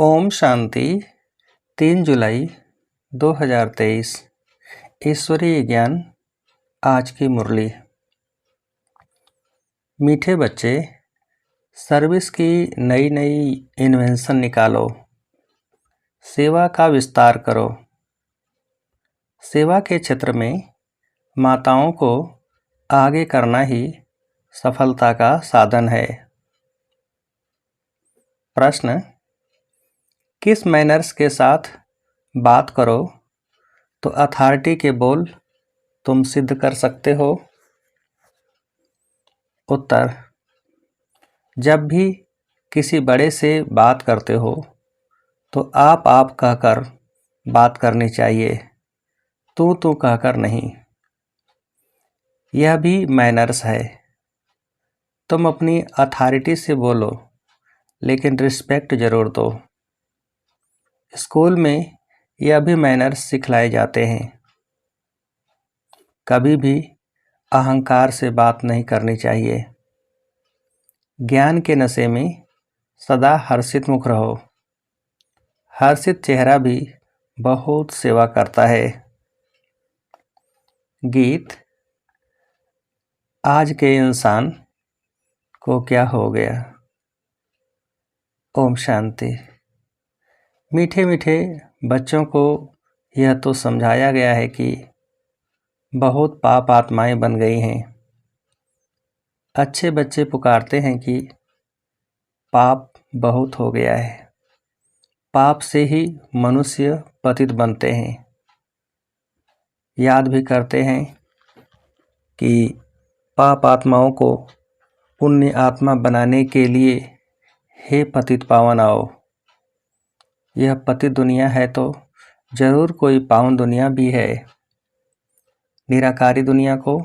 ओम शांति। 3 जुलाई 2023। ईश्वरीय ज्ञान। आज की मुरली। मीठे बच्चे, सर्विस की नई नई इन्वेंशन निकालो, सेवा का विस्तार करो। सेवा के क्षेत्र में माताओं को आगे करना ही सफलता का साधन है। प्रश्न: किस मैनर्स के साथ बात करो तो अथॉरिटी के बोल तुम सिद्ध कर सकते हो? उत्तर: जब भी किसी बड़े से बात करते हो तो आप कहकर बात करनी चाहिए, तू कहकर नहीं। यह भी मैनर्स है। तुम अपनी अथॉरिटी से बोलो, लेकिन रिस्पेक्ट जरूर दो। स्कूल में यह भी मैनर्स सिखलाए जाते हैं। कभी भी अहंकार से बात नहीं करनी चाहिए। ज्ञान के नशे में सदा हर्षित मुख रहो। हर्षित चेहरा भी बहुत सेवा करता है। गीत: आज के इंसान को क्या हो गया। ओम शांति। मीठे मीठे बच्चों को यह तो समझाया गया है कि बहुत पाप आत्माएं बन गई हैं। अच्छे बच्चे पुकारते हैं कि पाप बहुत हो गया है। पाप से ही मनुष्य पतित बनते हैं। याद भी करते हैं कि पाप आत्माओं को पुण्य आत्मा बनाने के लिए हे पतित पावन आओ। यह पतित दुनिया है तो जरूर कोई पावन दुनिया भी है। निराकारी दुनिया को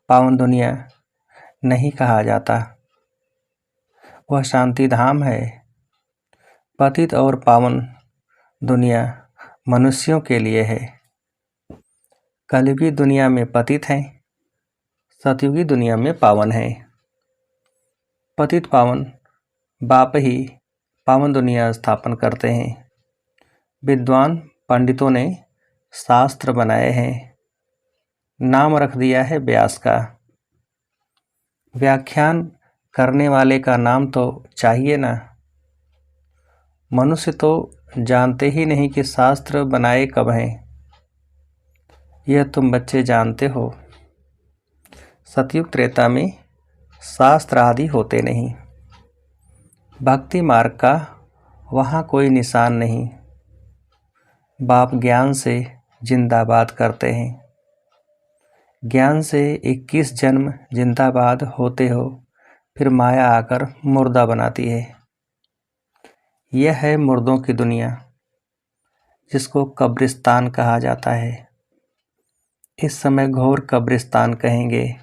पावन दुनिया नहीं कहा जाता, वह शांति धाम है। पतित और पावन दुनिया मनुष्यों के लिए है। कलयुगी दुनिया में पतित हैं, सतयुगी दुनिया में पावन हैं। पतित पावन बाप ही पावन दुनिया स्थापन करते हैं। विद्वान पंडितों ने शास्त्र बनाए हैं, नाम रख दिया है व्यास का। व्याख्यान करने वाले का नाम तो चाहिए ना। मनुष्य तो जानते ही नहीं कि शास्त्र बनाए कब हैं। यह तुम बच्चे जानते हो। सतयुग त्रेता में शास्त्र आदि होते नहीं। भक्ति मार्ग का वहाँ कोई निशान नहीं। बाप ज्ञान से जिंदाबाद करते हैं। ज्ञान से 21 जन्म जिंदाबाद होते हो, फिर माया आकर मुर्दा बनाती है। यह है मुर्दों की दुनिया, जिसको कब्रिस्तान कहा जाता है। इस समय घोर कब्रिस्तान कहेंगे।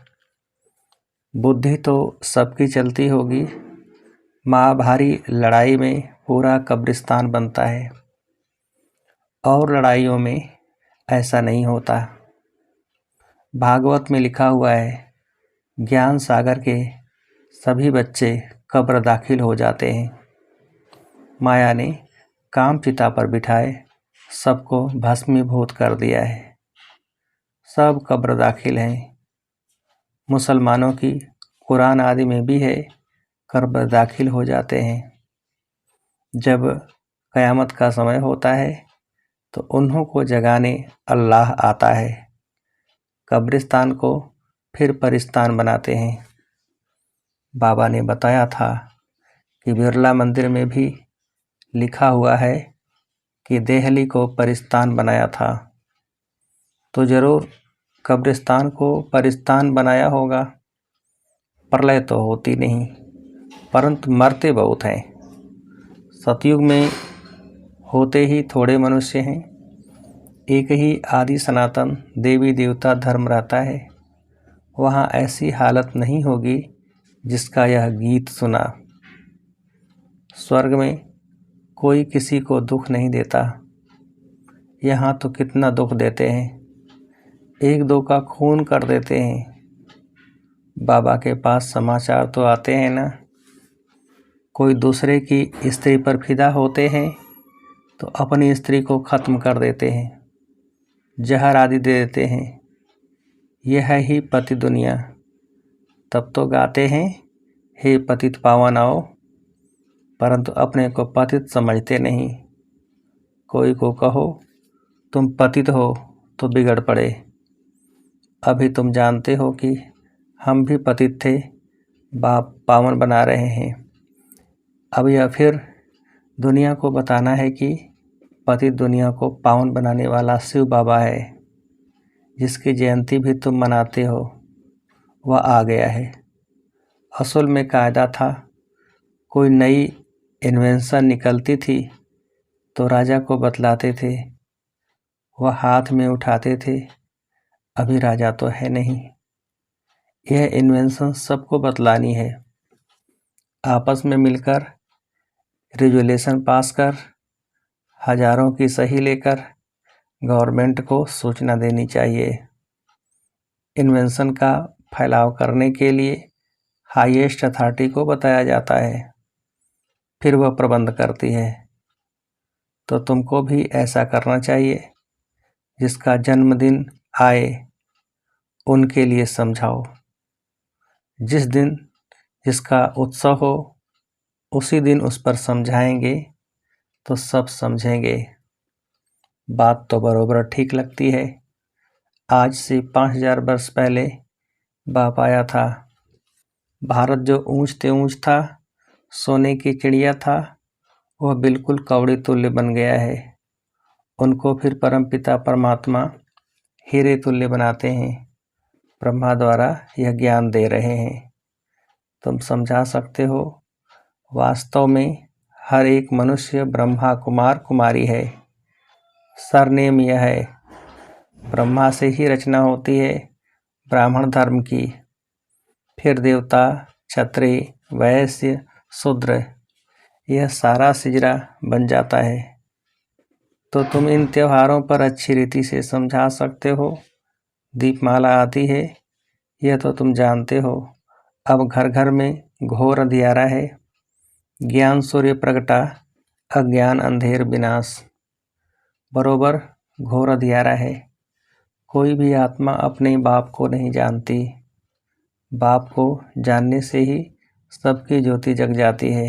बुद्धि तो सबकी चलती होगी, महाभारी लड़ाई में पूरा कब्रिस्तान बनता है। और लड़ाइयों में ऐसा नहीं होता। भागवत में लिखा हुआ है, ज्ञान सागर के सभी बच्चे कब्र दाखिल हो जाते हैं। माया ने काम चिता पर बिठाए सबको भस्मीभूत कर दिया है। सब कब्र दाखिल हैं। मुसलमानों की कुरान आदि में भी है, कब्र दाखिल हो जाते हैं। जब क़यामत का समय होता है तो उन्हों को जगाने अल्लाह आता है। कब्रिस्तान को फिर परिस्तान बनाते हैं। बाबा ने बताया था कि बिरला मंदिर में भी लिखा हुआ है कि देहली को परिस्तान बनाया था, तो जरूर कब्रिस्तान को परिस्तान बनाया होगा। प्रलय तो होती नहीं, परंतु मरते बहुत हैं। सतयुग में होते ही थोड़े मनुष्य हैं। एक ही आदि सनातन देवी देवता धर्म रहता है। वहाँ ऐसी हालत नहीं होगी जिसका यह गीत सुना। स्वर्ग में कोई किसी को दुख नहीं देता। यहाँ तो कितना दुख देते हैं, एक दो का खून कर देते हैं। बाबा के पास समाचार तो आते हैं ना। कोई दूसरे की स्त्री पर फिदा होते हैं तो अपनी स्त्री को ख़त्म कर देते हैं, जहर आदि दे देते हैं। यह है ही पति दुनिया। तब तो गाते हैं, हे पतित पावन आओ, परंतु अपने को पतित समझते नहीं। कोई को कहो तुम पतित हो तो बिगड़ पड़े। अभी तुम जानते हो कि हम भी पतित थे, बाप पावन बना रहे हैं। अब यह फिर दुनिया को बताना है कि पतित दुनिया को पावन बनाने वाला शिव बाबा है, जिसकी जयंती भी तुम मनाते हो, वह आ गया है। असल में कायदा था, कोई नई इन्वेंशन निकलती थी तो राजा को बतलाते थे, वह हाथ में उठाते थे। अभी राजा तो है नहीं, यह इन्वेंशन सबको बतलानी है। आपस में मिलकर रेजुलेशन पास कर, हजारों की सही लेकर गवर्नमेंट को सूचना देनी चाहिए। इन्वेंशन का फैलाव करने के लिए हाईएस्ट अथॉरिटी को बताया जाता है, फिर वह प्रबंध करती है। तो तुमको भी ऐसा करना चाहिए। जिसका जन्मदिन आए उनके लिए समझाओ। जिस दिन जिसका उत्सव हो उसी दिन उस पर समझाएंगे तो सब समझेंगे। बात तो बरोबर ठीक लगती है। आज से 5000 वर्ष पहले बाप आया था। भारत जो ऊंच ते ऊंच था, सोने की चिड़िया था, वह बिल्कुल कौड़ी तुल्य बन गया है। उनको फिर परमपिता परमात्मा हीरे तुल्य बनाते हैं। ब्रह्मा द्वारा यह ज्ञान दे रहे हैं। तुम समझा सकते हो। वास्तव में हर एक मनुष्य ब्रह्मा कुमार कुमारी है। सरनेम यह है, ब्रह्मा से ही रचना होती है ब्राह्मण धर्म की, फिर देवता, क्षत्रिय, वैश्य, शूद्र, यह सारा सिजरा बन जाता है। तो तुम इन त्योहारों पर अच्छी रीति से समझा सकते हो। दीपमाला आती है, यह तो तुम जानते हो। अब घर घर में घोर अंधियारा है। ज्ञान सूर्य प्रगटा, अज्ञान अंधेर विनाश। बरोबर घोर अंधियारा है। कोई भी आत्मा अपने बाप को नहीं जानती। बाप को जानने से ही सबकी ज्योति जग जाती है।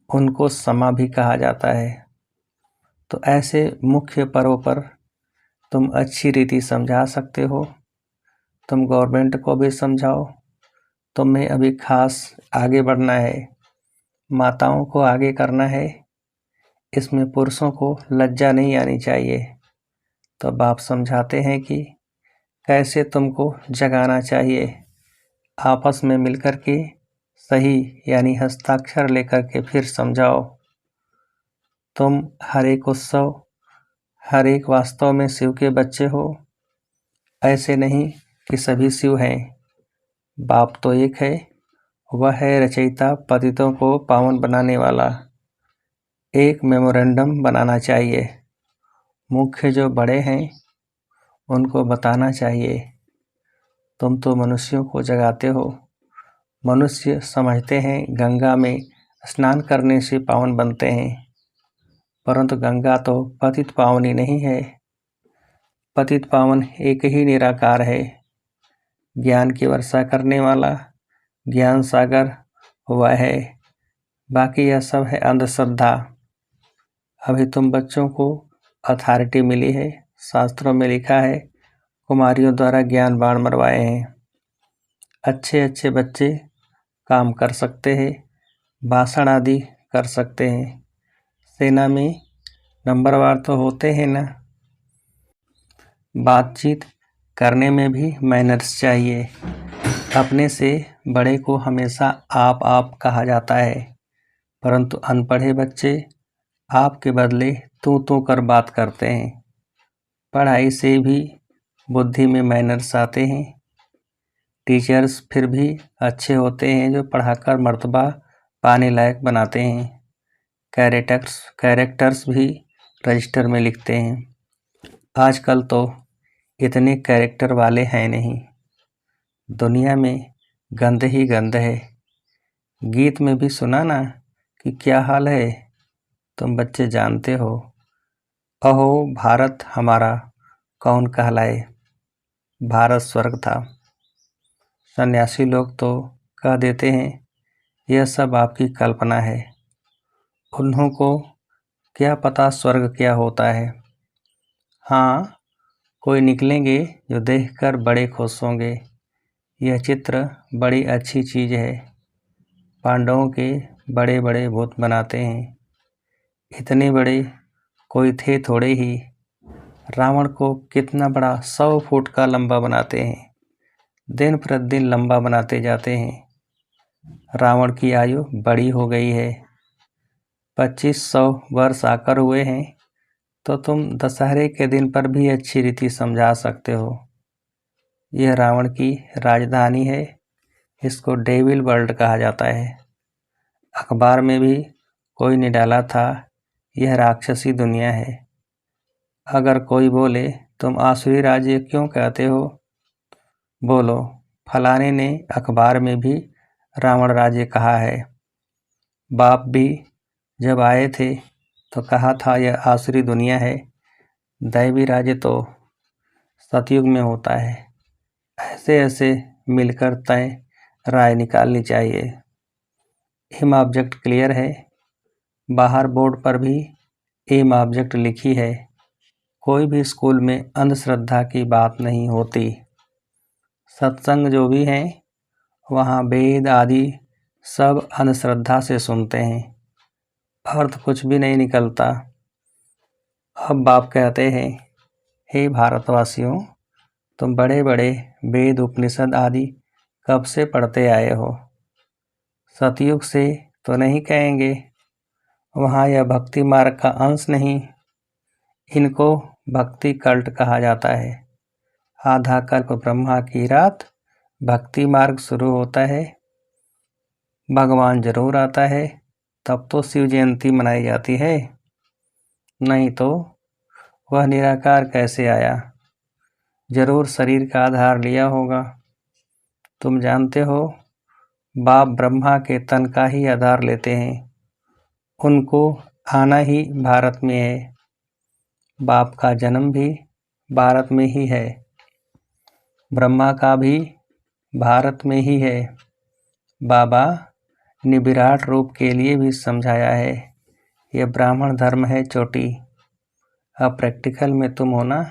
उनको समा भी कहा जाता है। तो ऐसे मुख्य पर्व पर तुम अच्छी रीति समझा सकते हो। तुम गवर्नमेंट को भी समझाओ। तुम्हें अभी खास आगे बढ़ना है, माताओं को आगे करना है। इसमें पुरुषों को लज्जा नहीं आनी चाहिए। तो बाप समझाते हैं कि कैसे तुमको जगाना चाहिए। आपस में मिलकर के सही यानी हस्ताक्षर लेकर के फिर समझाओ। तुम हर एक उत्सव, हर एक वास्तव में शिव के बच्चे हो। ऐसे नहीं कि सभी शिव हैं। बाप तो एक है, वह है रचयिता, पतितों को पावन बनाने वाला। एक मेमोरेंडम बनाना चाहिए। मुख्य जो बड़े हैं उनको बताना चाहिए। तुम तो मनुष्यों को जगाते हो। मनुष्य समझते हैं गंगा में स्नान करने से पावन बनते हैं, परंतु गंगा तो पतित पावनी नहीं है। पतित पावन एक ही निराकार है, ज्ञान की वर्षा करने वाला, ज्ञान सागर हुआ है। बाकी यह सब है अंधश्रद्धा। अभी तुम बच्चों को अथॉरिटी मिली है, शास्त्रों में लिखा है, कुमारियों द्वारा ज्ञान बाण मरवाए हैं। अच्छे अच्छे बच्चे काम कर सकते हैं, भाषण आदि कर सकते हैं। सेना में नंबरवार तो होते हैं ना। बातचीत करने में भी मैनर्स चाहिए। अपने से बड़े को हमेशा आप कहा जाता है, परंतु अनपढ़े बच्चे आपके बदले तू कर बात करते हैं। पढ़ाई से भी बुद्धि में मैनर्स आते हैं। टीचर्स फिर भी अच्छे होते हैं जो पढ़ाकर मर्तबा पाने लायक बनाते हैं। कैरेक्टर्स भी रजिस्टर में लिखते हैं। आजकल तो इतने कैरेक्टर वाले हैं नहीं। दुनिया में गंद ही गंद है। गीत में भी सुना ना कि क्या हाल है। तुम बच्चे जानते हो, अहो भारत हमारा कौन कहलाए, भारत स्वर्ग था। सन्यासी लोग तो कह देते हैं यह सब आपकी कल्पना है। उन्हों को क्या पता स्वर्ग क्या होता है। हाँ, कोई निकलेंगे जो देखकर बड़े खुश होंगे, यह चित्र बड़ी अच्छी चीज़ है। पांडवों के बड़े बड़े भूत बनाते हैं, इतने बड़े कोई थे थोड़े ही। रावण को कितना बड़ा 100 फुट का लंबा बनाते हैं, दिन प्रतिदिन लंबा बनाते जाते हैं। रावण की आयु बड़ी हो गई है, 2500 वर्ष आकर हुए हैं, तो तुम दशहरे के दिन पर भी अच्छी रीति समझा सकते हो। यह रावण की राजधानी है, इसको डेविल वर्ल्ड कहा जाता है। अखबार में भी कोई ने डाला था यह राक्षसी दुनिया है। अगर कोई बोले तुम आसुरी राज्य क्यों कहते हो, बोलो फलाने ने अखबार में भी रावण राज्य कहा है। बाप भी जब आए थे तो कहा था यह आसुरी दुनिया है, दैवी राज्य तो सतयुग में होता है। ऐसे ऐसे मिलकर तय राय निकालनी चाहिए। एम ऑब्जेक्ट क्लियर है, बाहर बोर्ड पर भी एम ऑब्जेक्ट लिखी है। कोई भी स्कूल में अंधश्रद्धा की बात नहीं होती। सत्संग जो भी हैं वहाँ वेद आदि सब अंधश्रद्धा से सुनते हैं, अर्थ कुछ भी नहीं निकलता। अब बाप कहते हैं, हे भारतवासियों, तुम बड़े बड़े वेद उपनिषद आदि कब से पढ़ते आए हो। सतयुग से तो नहीं कहेंगे, वहाँ यह भक्ति मार्ग का अंश नहीं। इनको भक्ति कल्ट कहा जाता है। आधा कल्प ब्रह्मा की रात भक्ति मार्ग शुरू होता है। भगवान जरूर आता है, तब तो शिव जयंती मनाई जाती है, नहीं तो वह निराकार कैसे आया। जरूर शरीर का आधार लिया होगा। तुम जानते हो बाप ब्रह्मा के तन का ही आधार लेते हैं, उनको आना ही भारत में है। बाप का जन्म भी भारत में ही है, ब्रह्मा का भी भारत में ही है। बाबा ने विराट रूप के लिए भी समझाया है, यह ब्राह्मण धर्म है चोटी। अब प्रैक्टिकल में तुम हो ना,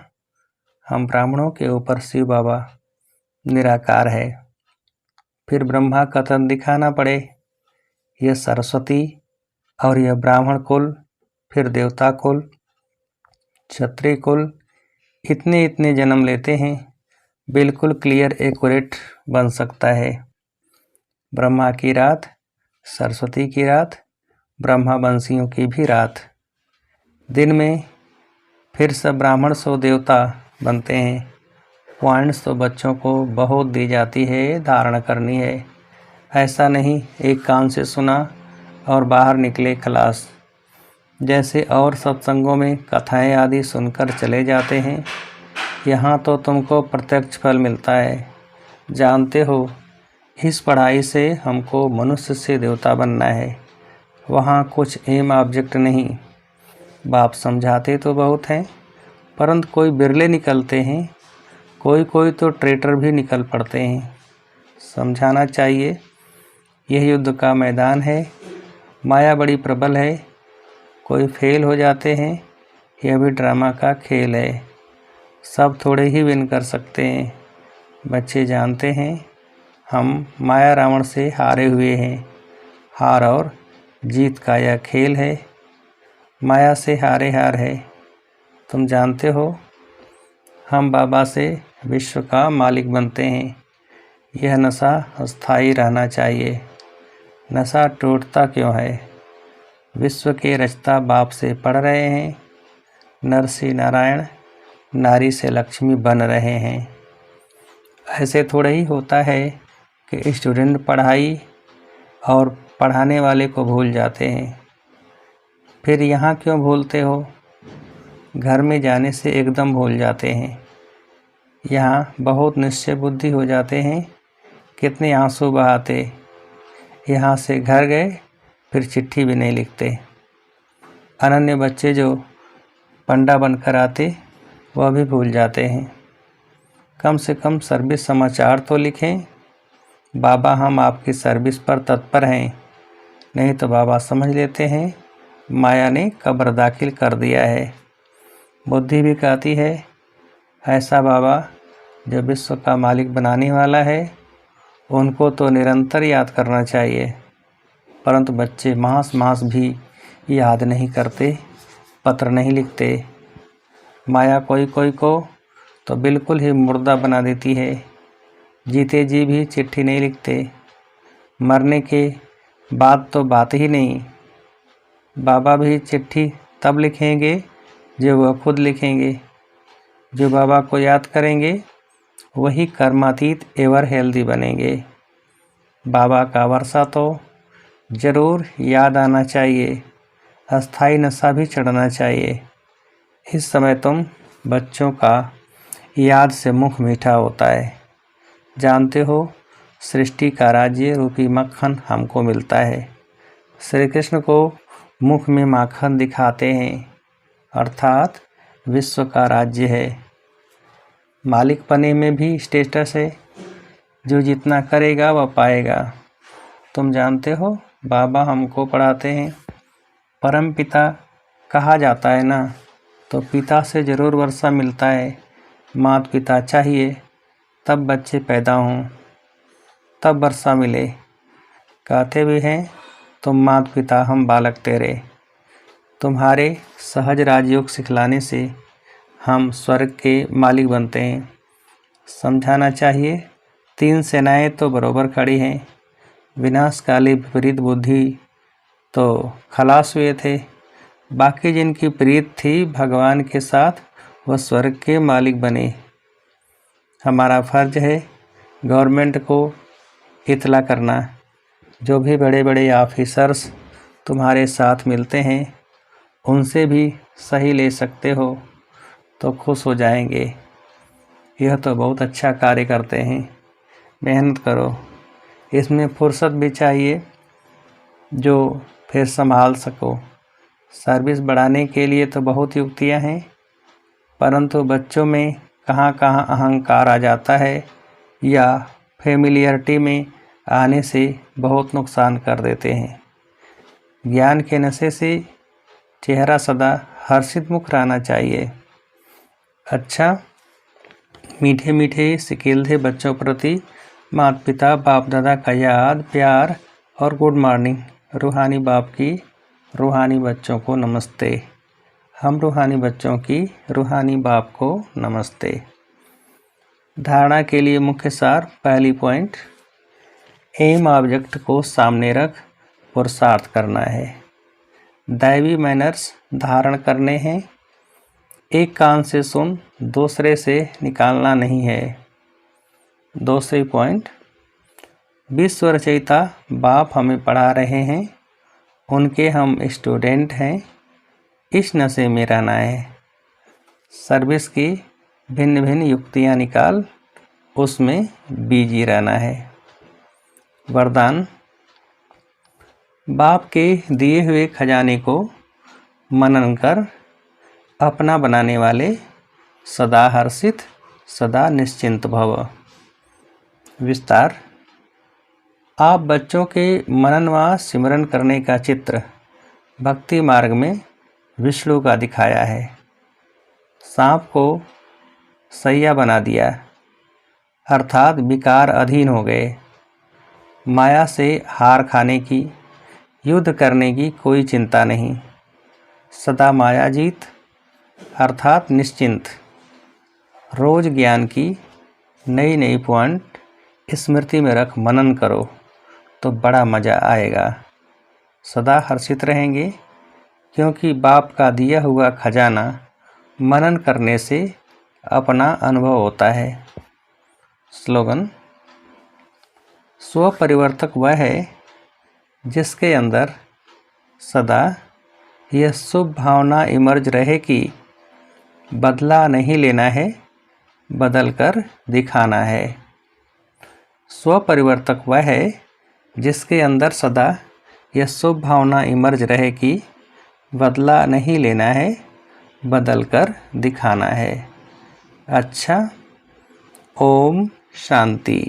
हम ब्राह्मणों के ऊपर शिव बाबा निराकार है। फिर ब्रह्मा का तन दिखाना पड़े, यह सरस्वती और यह ब्राह्मण कुल, फिर देवता कुल, क्षत्रिय कुल, इतने इतने जन्म लेते हैं, बिल्कुल क्लियर एक्यूरेट बन सकता है। ब्रह्मा की रात, सरस्वती की रात, ब्रह्मा वंशियों की भी रात। दिन में फिर सब ब्राह्मण सो देवता बनते हैं। पॉइंट्स तो बच्चों को बहुत दी जाती है, धारण करनी है। ऐसा नहीं एक कान से सुना और बाहर निकले खलास। जैसे और सत्संगों में कथाएं आदि सुनकर चले जाते हैं, यहाँ तो तुमको प्रत्यक्ष फल मिलता है। जानते हो इस पढ़ाई से हमको मनुष्य से देवता बनना है, वहाँ कुछ एम ऑब्जेक्ट नहीं। बाप समझाते तो बहुत हैं, परंतु कोई बिरले निकलते हैं, कोई कोई तो ट्रेटर भी निकल पड़ते हैं। समझाना चाहिए यह युद्ध का मैदान है, माया बड़ी प्रबल है। कोई फेल हो जाते हैं, यह भी ड्रामा का खेल है। सब थोड़े ही विन कर सकते हैं। बच्चे जानते हैं हम माया रावण से हारे हुए हैं। हार और जीत का यह खेल है, माया से हारे हार है। तुम जानते हो हम बाबा से विश्व का मालिक बनते हैं। यह नशा स्थायी रहना चाहिए। नशा टूटता क्यों है? विश्व के रचता बाप से पढ़ रहे हैं, नर से नारायण, नारी से लक्ष्मी बन रहे हैं। ऐसे थोड़ा ही होता है कि स्टूडेंट पढ़ाई और पढ़ाने वाले को भूल जाते हैं। फिर यहाँ क्यों भूलते हो? घर में जाने से एकदम भूल जाते हैं। यहाँ बहुत निश्चय बुद्धि हो जाते हैं, कितने आंसू बहाते। यहाँ से घर गए फिर चिट्ठी भी नहीं लिखते। अनन्य बच्चे जो पंडा बनकर आते वह भी भूल जाते हैं। कम से कम सर्विस समाचार तो लिखें। बाबा हम आपकी सर्विस पर तत्पर हैं, नहीं तो बाबा समझ लेते हैं माया ने कब्र दाखिल कर दिया है। बुद्धि भी कहती है ऐसा बाबा जो विश्व का मालिक बनाने वाला है उनको तो निरंतर याद करना चाहिए, परंतु बच्चे मास मास भी याद नहीं करते, पत्र नहीं लिखते। माया कोई कोई को तो बिल्कुल ही मुर्दा बना देती है। जीते जी भी चिट्ठी नहीं लिखते, मरने के बाद तो बात ही नहीं। बाबा भी चिट्ठी तब लिखेंगे जो वह खुद लिखेंगे। जो बाबा को याद करेंगे वही कर्मातीत एवर हेल्दी बनेंगे। बाबा का वर्षा तो ज़रूर याद आना चाहिए, अस्थाई नशा भी चढ़ना चाहिए। इस समय तुम बच्चों का याद से मुख मीठा होता है। जानते हो सृष्टि का राज्य रूपी मक्खन हमको मिलता है। श्री कृष्ण को मुख में माखन दिखाते हैं, अर्थात विश्व का राज्य है। मालिक पने में भी स्टेटस है, जो जितना करेगा वह पाएगा। तुम जानते हो बाबा हमको पढ़ाते हैं परम पिता कहा जाता है ना, तो पिता से ज़रूर वर्षा मिलता है। माता पिता चाहिए तब बच्चे पैदा हों, तब वर्षा मिले। कहते भी हैं तुम माता पिता हम बालक तेरे। तुम्हारे सहज राजयोग सिखलाने से हम स्वर्ग के मालिक बनते हैं। समझाना चाहिए 3 सेनाएं तो बरोबर खड़ी हैं। विनाशकाली विपरीत बुद्धि तो खलास हुए थे। बाकी जिनकी प्रीत थी भगवान के साथ वह स्वर्ग के मालिक बने। हमारा फर्ज है गवर्नमेंट को इतला करना। जो भी बड़े बड़े ऑफिसर्स तुम्हारे साथ मिलते हैं उनसे भी सही ले सकते हो तो खुश हो जाएंगे। यह तो बहुत अच्छा कार्य करते हैं, मेहनत करो। इसमें फुर्सत भी चाहिए जो फिर संभाल सको। सर्विस बढ़ाने के लिए तो बहुत युक्तियां हैं, परंतु बच्चों में कहाँ कहाँ अहंकार आ जाता है या फेमिलियरिटी में आने से बहुत नुकसान कर देते हैं। ज्ञान के नशे से चेहरा सदा हर्षित मुख रहना चाहिए। अच्छा, मीठे मीठे सिकीलधे बच्चों प्रति माता पिता बाप दादा का याद प्यार और गुड मॉर्निंग। रूहानी बाप की रूहानी बच्चों को नमस्ते। हम रूहानी बच्चों की रूहानी बाप को नमस्ते। धारणा के लिए मुख्य सार। पहली पॉइंट, एम ऑब्जेक्ट को सामने रख पुरुषार्थ करना है। दैवी मैनर्स धारण करने हैं। एक कान से सुन दूसरे से निकालना नहीं है। दूसरी पॉइंट, विश्व रचयिता बाप हमें पढ़ा रहे हैं, उनके हम स्टूडेंट हैं। इस नशे में रहना है। सर्विस की भिन्न भिन्न युक्तियाँ निकाल, उसमें बिजी रहना है। वरदान, बाप के दिए हुए खजाने को मनन कर अपना बनाने वाले सदा हर्षित सदा निश्चिंत भव। विस्तार, आप बच्चों के मनन व सिमरन करने का चित्र भक्ति मार्ग में विष्णु का दिखाया है। सांप को सैया बना दिया, अर्थात विकार अधीन हो गए। माया से हार खाने की, युद्ध करने की कोई चिंता नहीं। सदा माया जीत अर्थात निश्चिंत। रोज ज्ञान की नई नई पॉइंट स्मृति में रख मनन करो तो बड़ा मज़ा आएगा। सदा हर्षित रहेंगे क्योंकि बाप का दिया हुआ खजाना मनन करने से अपना अनुभव होता है। स्लोगन, स्वपरिवर्तक वह है जिसके अंदर सदा यह शुभ भावना इमर्ज रहे कि बदला नहीं लेना है, बदल कर दिखाना है। स्वपरिवर्तक वह है जिसके अंदर सदा यह शुभ भावना इमर्ज रहे कि बदला नहीं लेना है, बदल कर दिखाना है। अच्छा, ओम शांति।